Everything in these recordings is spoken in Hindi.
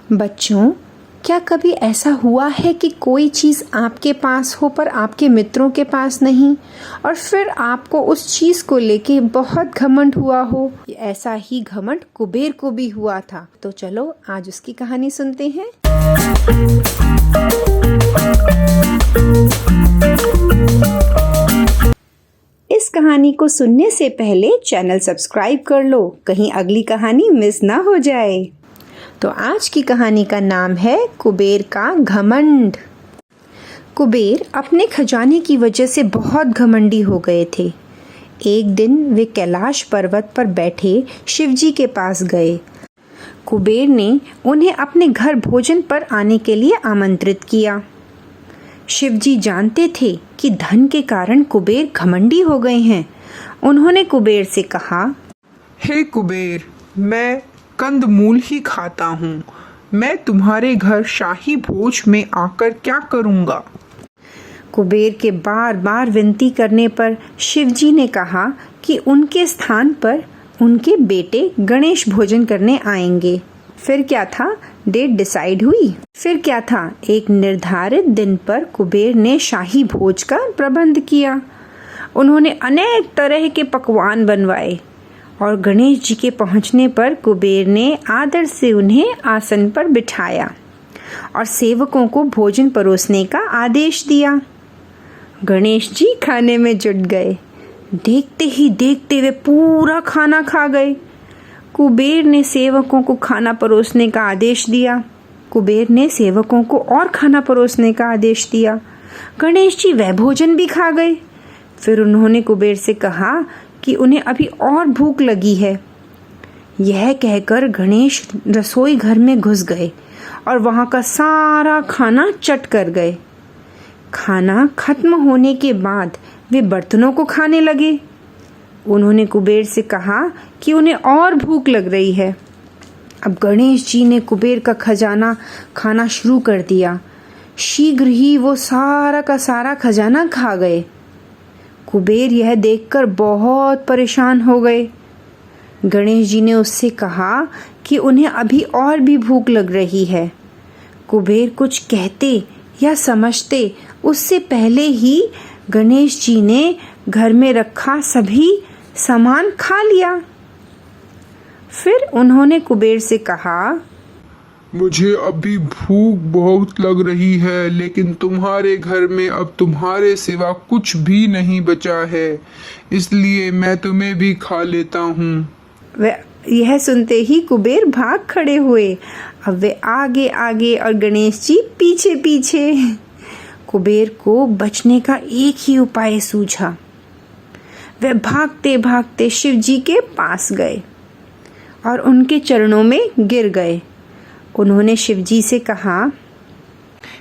बच्चों, क्या कभी ऐसा हुआ है कि कोई चीज़ आपके पास हो पर आपके मित्रों के पास नहीं, और फिर आपको उस चीज़ को लेके बहुत घमंड हुआ हो? ऐसा ही घमंड कुबेर को भी हुआ था। तो चलो आज उसकी कहानी सुनते हैं। इस कहानी को सुनने से पहले चैनल सब्सक्राइब कर लो, कहीं अगली कहानी मिस ना हो जाए। तो आज की कहानी का नाम है कुबेर का घमंड। कुबेर अपने खजाने की वजह से बहुत घमंडी हो गए थे। एक दिन वे कैलाश पर्वत पर बैठे शिवजी के पास गए। कुबेर ने उन्हें अपने घर भोजन पर आने के लिए आमंत्रित किया। शिवजी जानते थे कि धन के कारण कुबेर घमंडी हो गए हैं। उन्होंने कुबेर से कहा, हे कुबेर, मैं कंदमूल ही खाता हूँ। मैं तुम्हारे घर शाही भोज में आकर क्या करूँगा? कुबेर के बार बार विनती करने पर शिवजी ने कहा कि उनके स्थान पर उनके बेटे गणेश भोजन करने आएंगे। फिर क्या था, डेट डिसाइड हुई। फिर क्या था, एक निर्धारित दिन पर कुबेर ने शाही भोज का प्रबंध किया। उन्होंने अनेक तरह के पकवान बनवाए और गणेश जी के पहुंचने पर कुबेर ने आदर से उन्हें आसन पर बिठाया और सेवकों को भोजन परोसने का आदेश दिया। गणेश जी खाने में जुट गए। देखते ही देखते वे पूरा खाना खा गए। कुबेर ने सेवकों को खाना परोसने का आदेश दिया। कुबेर ने सेवकों को और खाना परोसने का आदेश दिया। गणेश जी वह भोजन भी खा गए। फिर उन्होंने कुबेर से कहा कि उन्हें अभी और भूख लगी है। यह कहकर गणेश रसोई घर में घुस गए और वहां का सारा खाना चट कर गए। खाना खत्म होने के बाद वे बर्तनों को खाने लगे। उन्होंने कुबेर से कहा कि उन्हें और भूख लग रही है। अब गणेश जी ने कुबेर का खजाना खाना शुरू कर दिया। शीघ्र ही वो सारा का सारा खजाना खा गए। कुबेर यह देखकर बहुत परेशान हो गए। गणेश जी ने उससे कहा कि उन्हें अभी और भी भूख लग रही है। कुबेर कुछ कहते या समझते उससे पहले ही गणेश जी ने घर में रखा सभी सामान खा लिया। फिर उन्होंने कुबेर से कहा, मुझे अभी भूख बहुत लग रही है, लेकिन तुम्हारे घर में अब तुम्हारे सिवा कुछ भी नहीं बचा है, इसलिए मैं तुम्हें भी खा लेता हूँ। यह सुनते ही कुबेर भाग खड़े हुए। अब वे आगे आगे और गणेश जी पीछे पीछे। कुबेर को बचने का एक ही उपाय सूझा। वे भागते भागते शिव जी के पास गए और उनके चरणों में गिर गए। उन्होंने शिवजी से कहा,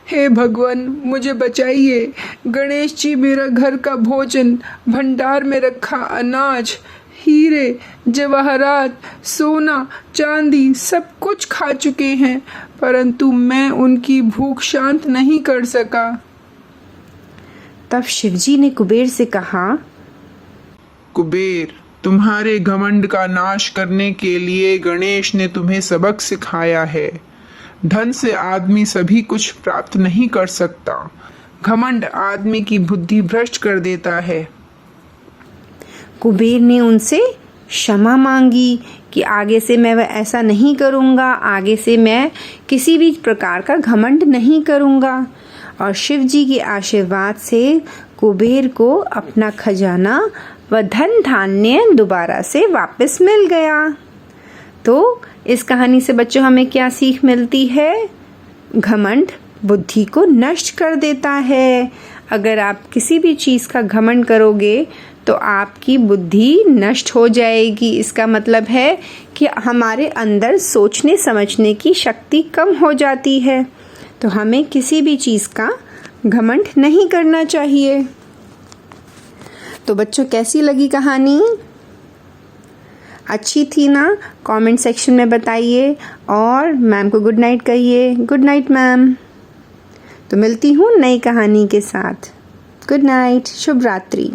हे भगवान, मुझे बचाइए। गणेश जी मेरा घर का भोजन, भंडार में रखा अनाज, हीरे जवाहरात, सोना चांदी सब कुछ खा चुके हैं, परंतु मैं उनकी भूख शांत नहीं कर सका। तब शिवजी ने कुबेर से कहा, कुबेर, तुम्हारे घमंड का नाश करने के लिए गणेश ने तुम्हें सबक सिखाया है। धन से आदमी सभी कुछ प्राप्त नहीं कर सकता। घमंड आदमी की बुद्धि भ्रष्ट कर देता है। कुबेर ने उनसे क्षमा मांगी कि आगे से मैं ऐसा नहीं करूँगा, आगे से मैं किसी भी प्रकार का घमंड नहीं करूँगा। और शिवजी के आशीर्वाद से कुबेर को अपना खजाना व धन धान्य दोबारा से वापस मिल गया। तो इस कहानी से बच्चों हमें क्या सीख मिलती है? घमंड बुद्धि को नष्ट कर देता है। अगर आप किसी भी चीज़ का घमंड करोगे तो आपकी बुद्धि नष्ट हो जाएगी। इसका मतलब है कि हमारे अंदर सोचने समझने की शक्ति कम हो जाती है। तो हमें किसी भी चीज़ का घमंड नहीं करना चाहिए। तो बच्चों, कैसी लगी कहानी? अच्छी थी ना? कमेंट सेक्शन में बताइए और मैम को गुड नाइट कहिए। Good night ma'am. तो मिलती हूँ नई कहानी के साथ। गुड नाइट, शुभ रात्रि।